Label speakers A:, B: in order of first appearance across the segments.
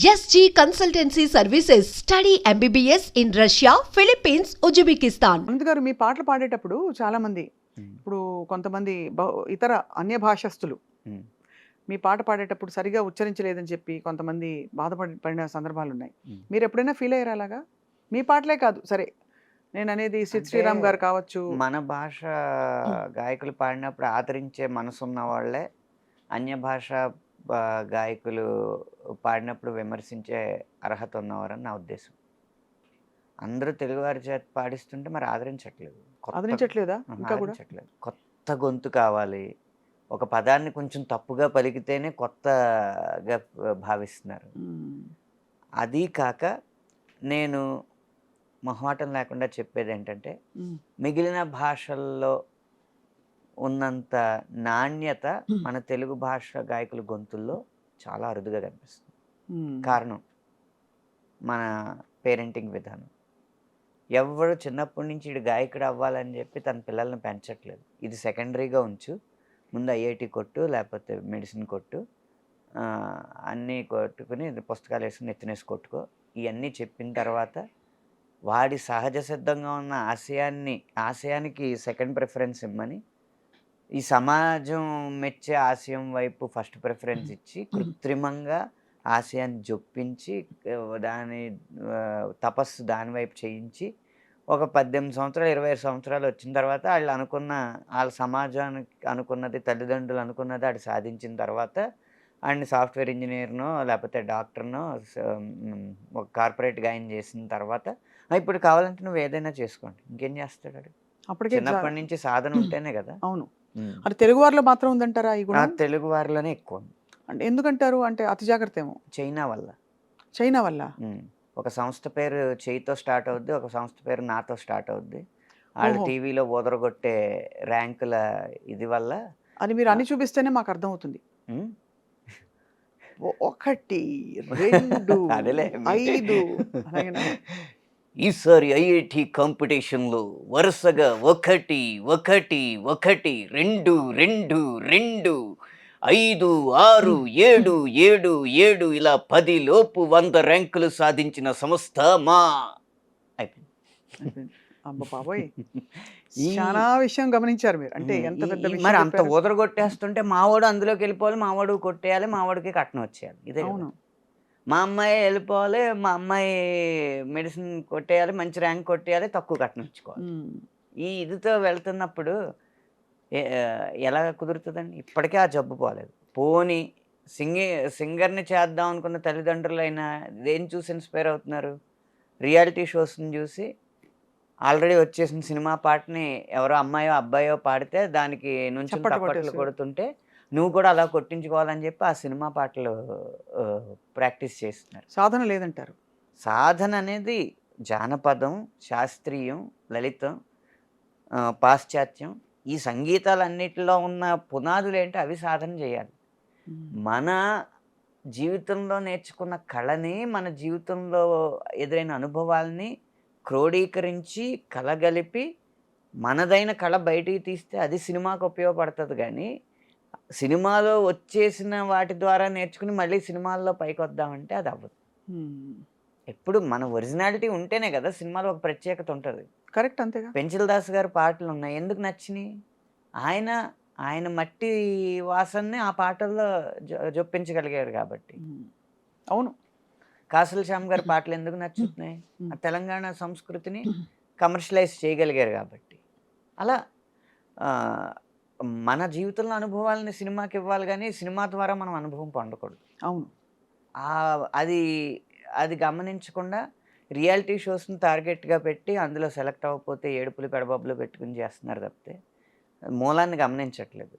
A: SG Consultancy Services. Study MBBS in Russia, Philippines, Uzbekistan.
B: Anant గారు మీ పాటలు పాడేటప్పుడు చాలా మంది ఇప్పుడు కొంతమంది ఇతర అన్య భాషస్థులు మీ పాట పాడేటప్పుడు సరిగా ఉచ్చరించలేదని చెప్పి కొంతమంది బాధపడిన సందర్భాలు ఉన్నాయి. మీరు ఎప్పుడైనా ఫీల్ అయ్యారు అలాగా? మీ పాటలే కాదు, సరే నేను అనేది సిద్ శ్రీరామ్ గారు కావచ్చు.
C: మన భాష గాయకులు పాడినప్పుడు ఆదరించే మనసున్న వాళ్ళే అన్య భాష గాయకులు పాడినప్పుడు విమర్శించే అర్హత ఉన్నవారని నా ఉద్దేశం. అందరూ తెలుగువారి చేత పాడిస్తుంటే మరి
B: ఆదరించట్లేదా? ఇంకా కూడా
C: కొత్త గొంతు కావాలి. ఒక పదాన్ని కొంచెం తప్పుగా పలికితేనే కొత్తగా భావిస్తున్నారు. అది కాక నేను మొహమాటం లేకుండా చెప్పేది ఏంటంటే, మిగిలిన భాషల్లో ఉన్నంత నాణ్యత మన తెలుగు భాష గాయకుల గొంతుల్లో చాలా అరుదుగా కనిపిస్తుంది. కారణం మన పేరెంటింగ్ విధానం. ఎవరు చిన్నప్పటి నుంచి ఇటు గాయకుడు అవ్వాలని చెప్పి తన పిల్లల్ని పెంచట్లేదు. ఇది సెకండరీగా ఉంచు, ముందు ఐఐటి కొట్టు, లేకపోతే మెడిసిన్ కొట్టు, అన్నీ కొట్టుకుని పుస్తకాలు వేసుకుని ఎత్తునేసి కొట్టుకో, ఇవన్నీ చెప్పిన తర్వాత వాడి సహజ సిద్ధంగా ఉన్న ఆశయానికి సెకండ్ ప్రిఫరెన్స్ ఇమ్మని, ఈ సమాజం మెచ్చే ఆశయం వైపు ఫస్ట్ ప్రిఫరెన్స్ ఇచ్చి కృత్రిమంగా ఆశయాన్ని జొప్పించి తపస్సు దాని వైపు చేయించి ఒక 18 సంవత్సరాలు 25 సంవత్సరాలు వచ్చిన తర్వాత వాళ్ళ సమాజానికి అనుకున్నది, తల్లిదండ్రులు అనుకున్నది ఆడు సాధించిన తర్వాత అండ్ సాఫ్ట్వేర్ ఇంజనీర్నో లేకపోతే డాక్టర్నో ఒక కార్పొరేట్ గాయం చేసిన తర్వాత ఇప్పుడు కావాలంటే నువ్వు ఏదైనా చేసుకోండి, ఇంకేం చేస్తాడు వాడు? అప్పటికే చిన్నప్పటి నుంచి సాధన ఉంటేనే కదా.
B: అవును, అది తెలుగు వారిలో మాత్రం ఉందంటారా? ఈ గుణం
C: తెలుగు వారిలోనే ఎక్కువ.
B: అంటే ఎందుకంటారు? అంటే అతి జాగ్రత్త ఏమో.
C: చైనా వల్ల ఒక సంస్థ పేరు చేయితో స్టార్ట్ అవుద్ది, ఒక సంస్థ పేరు నాతో స్టార్ట్ అవుద్ది. వాళ్ళు టీవీలో ఓదరగొట్టే ర్యాంకుల ఇది వల్ల
B: అది మీరు అన్ని చూపిస్తేనే మాకు అర్థమవుతుంది. 1 2 5
C: ఈసారి ఐఐటి కాంపిటీషన్లో వరుసగా 1 1 1 2 2 2 5 6 7 7 7 ఇలా 10 లోపు 100 ర్యాంకులు సాధించిన సంస్థ మా అయిపోయింది.
B: అమ్మ బాబోయ్, చాలా విషయం గమనించారు మీరు. అంటే ఎంత పెద్ద విషయం.
C: మరి అంత ఊదరగొట్టేస్తుంటే మావాడు అందులోకి వెళ్ళిపోవాలి, మావాడు కొట్టేయాలి, మావాడికి కట్నం వచ్చేయాలి. ఇదే.
B: అవును,
C: మా అమ్మాయి వెళ్ళిపోవాలి, మా అమ్మాయి మెడిసిన్ కొట్టేయాలి, మంచి ర్యాంక్ కొట్టేయాలి, తక్కువ కట్నం ఇచ్చుకోవాలి. ఈ ఇదితో వెళ్తున్నప్పుడు ఎలా కుదురుతుందండి? ఇప్పటికే ఆ జబ్బు పోలేదు. పోనీ సింగర్ని చేద్దాం అనుకున్న తల్లిదండ్రులైనా దేని చూసి ఇన్స్పైర్ అవుతున్నారు? రియాలిటీ షోస్ని చూసి ఆల్రెడీ వచ్చేసిన సినిమా పాటని ఎవరో అమ్మాయో అబ్బాయో పాడితే దానికి నుంచి చప్పట్లు కొడుతుంటే నువ్వు కూడా అలా కొట్టించుకోవాలని చెప్పి ఆ సినిమా పాటలు ప్రాక్టీస్ చేస్తున్నారు.
B: సాధన లేదంటారు?
C: సాధన అనేది జానపదం, శాస్త్రీయం, లలితం, పాశ్చాత్యం, ఈ సంగీతాలన్నిటిలో ఉన్న పునాదులు ఏంటో అవి సాధన చేయాలి. మన జీవితంలో నేర్చుకున్న కళని, మన జీవితంలో ఎదురైన అనుభవాల్ని క్రోడీకరించి కలగలిపి మనదైన కళ బయటికి తీస్తే అది సినిమాకు ఉపయోగపడుతుంది. కానీ సినిమాలో వచ్చేసిన వాటి ద్వారా నేర్చుకుని మళ్ళీ సినిమాల్లో పైకి వద్దామంటే అది అవ్వదు. ఎప్పుడు మన ఒరిజినాలిటీ ఉంటేనే కదా సినిమాలో ఒక ప్రత్యేకత ఉంటుంది.
B: కరెక్ట్, అంతేగా.
C: పెంచిల్ దాస్ గారి పాటలు ఉన్నాయి, ఎందుకు నచ్చినాయి? ఆయన మట్టి వాసనని ఆ పాటల్లో జొప్పించగలిగారు కాబట్టి.
B: అవును.
C: కాసుల శ్యామ్ గారి పాటలు ఎందుకు నచ్చుతున్నాయి? ఆ తెలంగాణ సంస్కృతిని కమర్షియలైజ్ చేయగలిగారు కాబట్టి. అలా మన జీవితంలో అనుభవాలని సినిమాకి ఇవ్వాలి, కానీ సినిమా ద్వారా మనం అనుభవం పొందకూడదు.
B: అవును,
C: అది గమనించకుండా రియాలిటీ షోస్ని టార్గెట్గా పెట్టి అందులో సెలెక్ట్ అవ్వకపోతే ఏడుపులు పెడబబ్బులు పెట్టుకుని చేస్తున్నారు తప్పితే మూలాన్ని గమనించట్లేదు.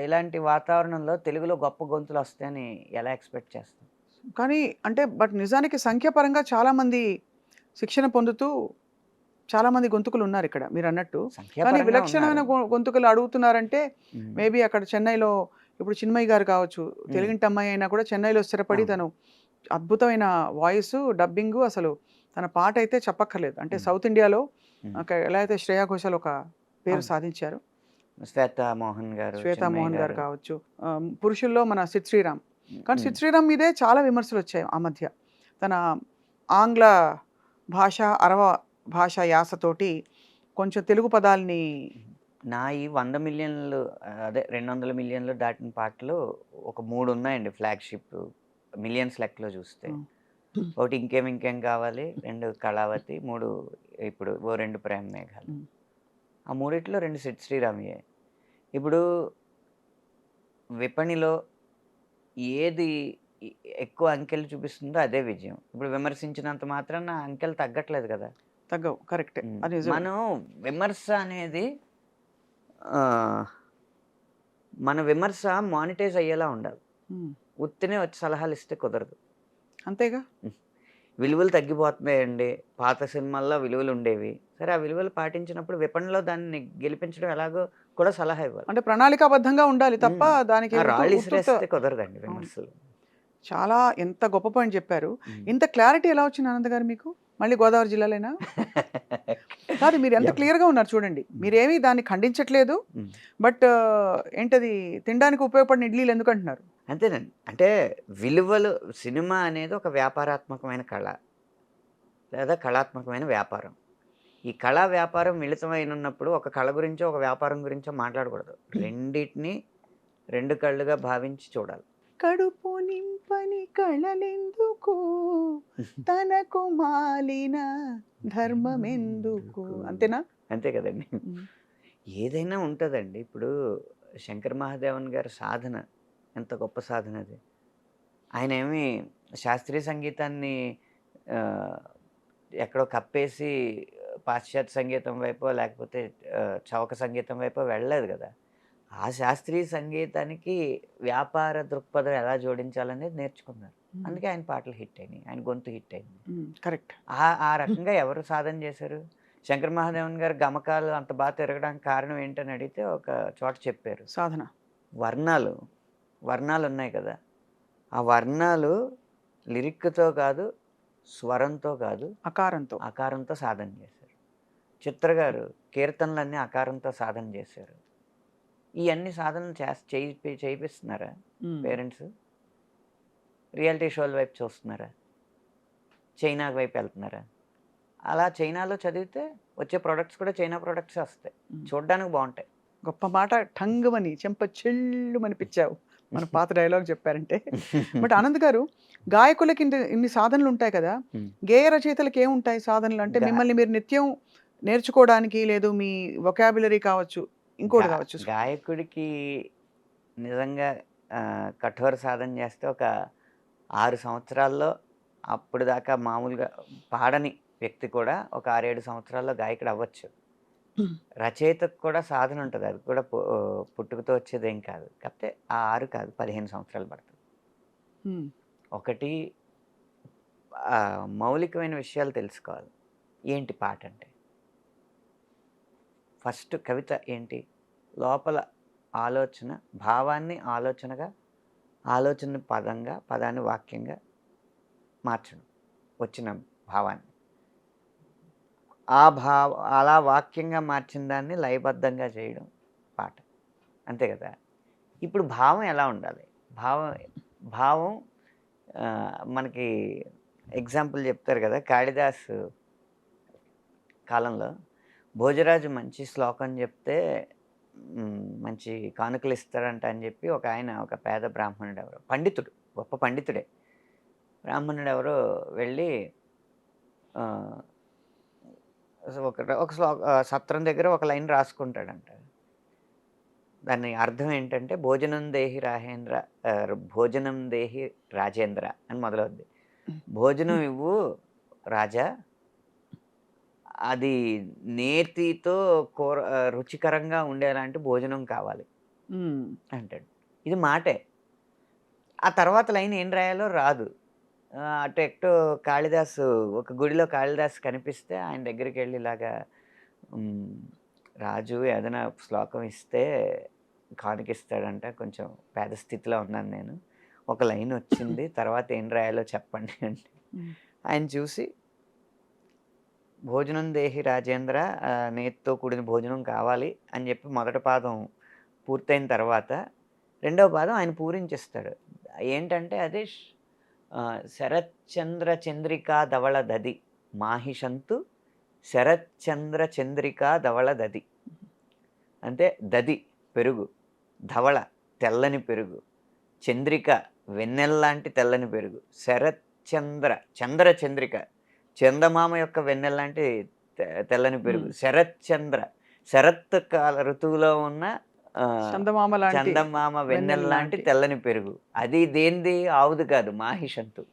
C: ఇలాంటి వాతావరణంలో తెలుగులో గొప్ప గొంతులు వస్తాయని ఎలా ఎక్స్పెక్ట్ చేస్తాం?
B: కానీ అంటే బట్ నిజానికి సంఖ్యాపరంగా చాలామంది శిక్షణ పొందుతూ చాలామంది గొంతుకులు ఉన్నారు ఇక్కడ మీరు అన్నట్టు. కానీ విలక్షణమైన గొంతుకులు అడుగుతున్నారంటే మేబీ అక్కడ చెన్నైలో ఇప్పుడు చిన్మయి గారు కావచ్చు, తెలుగింటి అమ్మాయి అయినా కూడా చెన్నైలో స్థిరపడి తను అద్భుతమైన వాయిస్, డబ్బింగ్, అసలు తన పాట అయితే చెప్పక్కర్లేదు. అంటే సౌత్ ఇండియాలో ఎలా అయితే శ్రేయా ఘోషాల్ ఒక పేరు సాధించారు,
C: శ్వేతా మోహన్ గారు
B: కావచ్చు, పురుషుల్లో మన సిద్ శ్రీరామ్, కానీ సిద్ శ్రీరామ్ మీదే చాలా విమర్శలు వచ్చాయి ఆ మధ్య. తన ఆంగ్ల భాష, అరవ భాష యాసతోటి కొంచెం తెలుగు పదాల్ని
C: నా ఈ 100 మిలియన్లు అదే 200 మిలియన్లు దాటిన పాటలు ఒక 3 ఉన్నాయండి ఫ్లాగ్‌షిప్ మిలియన్స్ లెక్కలో చూస్తే. ఒకటి ఇంకేం కావాలి, 2 కళావతి, 3 ఇప్పుడు ఓ 2 ప్రేమ మేఘాలు. ఆ మూడిట్లో 2 సిద్ శ్రీరామ్‌యే. ఇప్పుడు విపణిలో ఏది ఎక్కువ అంకెలు చూపిస్తుందో అదే విజయం. ఇప్పుడు విమర్శించినంత మాత్రాన అంకెలు తగ్గట్లేదు కదా!
B: తగ్గవు. కరెక్టే. అది నిజమే.
C: మనం విమర్శ అనేది మన విమర్శ మానిటైజ్ అయ్యేలా ఉండాలి. ఉత్తినే వచ్చి సలహాలు ఇస్తే కుదరదు.
B: అంతేగా.
C: విలువలు తగ్గిపోతున్నాయండి. పాత సినిమాల్లో విలువలు ఉండేవి. సరే ఆ విలువలు పాటించినప్పుడు విపణిలో దాన్ని గెలిపించడం ఎలాగో కూడా సలహా ఇవ్వాలి.
B: అంటే ప్రణాళికాబద్ధంగా ఉండాలి తప్ప దానికి
C: రాళ్ళు ఇసిరేస్తే కుదరదండి విమర్శలు.
B: చాలా ఎంత గొప్ప పాయింట్ చెప్పారు. ఇంత క్లారిటీ ఎలా వచ్చింది ఆనంద్ గారు మీకు? మళ్ళీ గోదావరి జిల్లాలేనా? కాదు, మీరు ఎంత క్లియర్‌గా ఉన్నారు చూడండి. మీరేమి దాన్ని ఖండించట్లేదు. బట్ ఏంటది, తినడానికి ఉపయోగపడిన ఇడ్లీలు ఎందుకంటున్నారు?
C: అంతేనండి. అంటే విలువలు, సినిమా అనేది ఒక వ్యాపారాత్మకమైన కళ లేదా కళాత్మకమైన వ్యాపారం. ఈ కళా వ్యాపారం మిళితమైనప్పుడు ఒక కళ గురించో ఒక వ్యాపారం గురించో మాట్లాడకూడదు. రెండిటిని 2 కళ్ళుగా భావించి చూడాలి.
B: కడుపు నింపని కళలెందుకు, తనకు మాలిన ధర్మమెందుకు. అంతేనా?
C: అంతే కదండి. ఏదైనా ఉంటుందండి. ఇప్పుడు శంకర్ మహాదేవన్ గారి సాధన ఎంత గొప్ప సాధన అది. ఆయన ఏమి శాస్త్రీయ సంగీతాన్ని ఎక్కడో కప్పేసి పాశ్చాత్య సంగీతం వైపో లేకపోతే చౌక సంగీతం వైపో వెళ్ళలేదు కదా. ఆ శాస్త్రీయ సంగీతానికి వ్యాపార దృక్పథం ఎలా జోడించాలనేది నేర్చుకున్నారు. అందుకే ఆయన పాటలు హిట్ అయినాయి, ఆయన గొంతు హిట్ అయింది.
B: కరెక్ట్.
C: ఆ రకంగా ఎవరు సాధన చేశారు? శంకర్ మహాదేవన్ గారు గమకాలు అంత బాగా తిరగడానికి కారణం ఏంటని అడిగితే ఒక చోట చెప్పారు,
B: సాధన.
C: వర్ణాలు ఉన్నాయి కదా, ఆ వర్ణాలు లిరిక్తో కాదు, స్వరంతో కాదు, అకారంతో సాధన చేశారు. చిత్ర గారు కీర్తనలన్నీ అకారంతో సాధన చేశారు. ఇవన్నీ సాధనలు చేయిస్తున్నారా పేరెంట్స్? రియాలిటీ షోల వైపు చూస్తున్నారా? చైనా వైపు వెళ్తున్నారా? అలా చైనాలో చదివితే వచ్చే ప్రొడక్ట్స్ కూడా చైనా ప్రొడక్ట్స్ వస్తాయి, చూడడానికి బాగుంటాయి.
B: గొప్ప మాట, టంగుమని చెంప చెల్లుమనిపించావు. మన పాత డైలాగ్ చెప్పారంటే. బట్ ఆనంద్ గారు, గాయకులకి ఇన్ని సాధనలు ఉంటాయి కదా, గేయ రచయితలకు ఏముంటాయి సాధనలు? అంటే మిమ్మల్ని మీరు నిత్యం నేర్చుకోవడానికి, లేదు మీ వొకాబులరీ కావచ్చు, ఇంకోటి కావచ్చు.
C: గాయకుడికి నిజంగా కఠోర సాధన చేస్తే ఒక 6 సంవత్సరాల్లో, అప్పుడు దాకా మామూలుగా పాడని వ్యక్తి కూడా ఒక 6-7 సంవత్సరాల్లో గాయకుడు అవ్వచ్చు. రచయితకు కూడా సాధన ఉంటుంది, అది కూడా పుట్టుకతో వచ్చేదేం కాదు. కాకపోతే ఆ 6 కాదు 15 సంవత్సరాలు పడుతుంది. ఒకటి మౌలికమైన విషయాలు తెలుసుకోవాలి. ఏంటి పాట అంటే? ఫస్ట్ కవిత ఏంటి? లోపల ఆలోచన, భావాన్ని ఆలోచనగా, ఆలోచన పదంగా, పదాన్ని వాక్యంగా మార్చడం, వచ్చిన భావాన్ని అలా వాక్యంగా మార్చిన దాన్ని లయబద్ధంగా చేయడం పాట. అంతే కదా. ఇప్పుడు భావం ఎలా ఉండాలి? భావం మనకి ఎగ్జాంపుల్ చెప్తారు కదా, కాళిదాసు కాలంలో భోజరాజు మంచి శ్లోకం చెప్తే మంచి కానుకలు ఇస్తారంట అని చెప్పి ఒక ఆయన, ఒక పేద బ్రాహ్మణుడు ఎవరో, పండితుడు, గొప్ప పండితుడే, బ్రాహ్మణుడు ఎవరో వెళ్ళి ఒక సత్రం దగ్గర ఒక లైన్ రాసుకుంటాడంట. దాని అర్థం ఏంటంటే, భోజనం దేహి రాజేంద్ర అని మొదలవుద్ది. భోజనం ఇవ్వు రాజా, అది నేతితో రుచికరంగా ఉండేలాంటి భోజనం కావాలి అంటాడు. ఇది మాటే. ఆ తర్వాత లైన్ ఏం రాయాలో రాదు. అటు ఎక్కడో కాళిదాసు, ఒక గుడిలో కాళిదాసు కనిపిస్తే ఆయన దగ్గరికి వెళ్ళి ఇలాగా, రాజు ఏదైనా శ్లోకం ఇస్తే కానుకిస్తాడంట, కొంచెం పేద స్థితిలో ఉన్నాను నేను, ఒక లైన్ వచ్చింది, తర్వాత ఏం రాయాలో చెప్పండి అంటే ఆయన చూసి, భోజనం దేహి రాజేంద్ర, నేతితో కూడిన భోజనం కావాలి అని చెప్పి మొదటి పాదం పూర్తయిన తర్వాత రెండవ పాదం ఆయన పూరించేస్తాడు. ఏంటంటే అది శరత్చంద్ర చంద్రికా ధవళ దది మాహిషంతు శరత్చంద్ర చంద్రికా ధవళ దది అంటే దది పెరుగు, ధవళ తెల్లని పెరుగు, చంద్రిక వెన్నెల్లాంటి తెల్లని పెరుగు, శరత్చంద్ర చంద్ర చంద్రిక చందమామ యొక్క వెన్నెల్లాంటి తెల్లని పెరుగు, శరత్చంద్ర శరత్ కాల ఋతువులో ఉన్న చందమామ వెన్నెల్లాంటి తెల్లని పెరుగు. అది దేనిది? ఆవుది కాదు, మాహిషంతు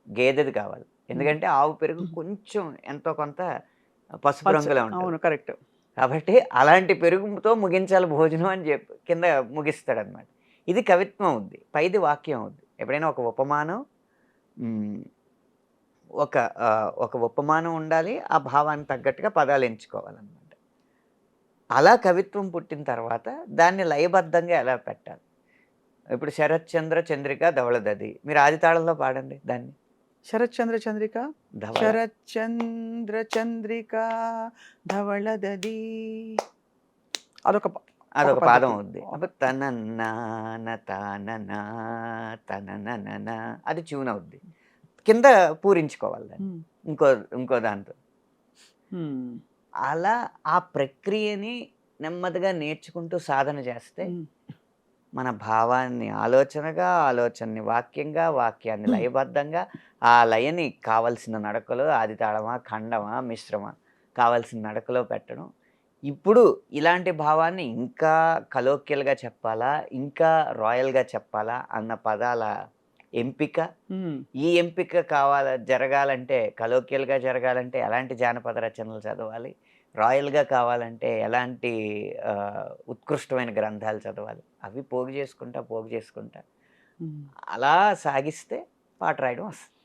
C: గేదెది కావాలి. ఎందుకంటే ఆవు పెరుగు కొంచెం ఎంతో కొంత పసుపు రంగులో ఉంటుంది.
B: కరెక్ట్.
C: కాబట్టి అలాంటి పెరుగుతో ముగించాలి భోజనం అని చెప్పి కింద ముగిస్తాడు అనమాట. ఇది కవిత్వం అవుద్ది, పైది వాక్యం అవుద్ది. ఎప్పుడైనా ఒక ఉపమానం ఒక ఉపమానం ఉండాలి, ఆ భావానికి తగ్గట్టుగా పదాలు ఎంచుకోవాలన్నమాట. అలా కవిత్వం పుట్టిన తర్వాత దాన్ని లయబద్ధంగా ఎలా పెట్టాలి? ఇప్పుడు శరత్చంద్ర చంద్రిక ధవళదది, మీరు ఆది తాళంలో పాడండి దాన్ని.
B: శరత్చంద్ర చంద్రిక శరత్చంద్ర చంద్రిక ధవళదది, అదొక
C: పాదం అవుద్ది. అప్పుడు తనన అది ట్యూన్ అవుద్ది. కింద పూరించుకోవాలి దాన్ని ఇంకో దాంతో. అలా ఆ ప్రక్రియని నెమ్మదిగా నేర్చుకుంటూ సాధన చేస్తే మన భావాన్ని ఆలోచనని వాక్యంగా, వాక్యాన్ని లయబద్ధంగా, ఆ లయని కావలసిన నడకలో ఆది తాళమా, ఖండమా, మిశ్రమా కావలసిన నడకలో పెట్టడం. ఇప్పుడు ఇలాంటి భావాన్ని ఇంకా కలోక్యల్గా చెప్పాలా, ఇంకా రాయల్గా చెప్పాలా అన్న పదాల ఎంపిక, ఈ ఎంపిక జరగాలంటే, కలోక్యల్గా జరగాలంటే ఎలాంటి జానపద రచనలు చదవాలి, రాయల్గా కావాలంటే ఎలాంటి ఉత్కృష్టమైన గ్రంథాలు చదవాలి, అవి పోగు చేసుకుంటా అలా సాగిస్తే పాట రాయడం వస్తుంది.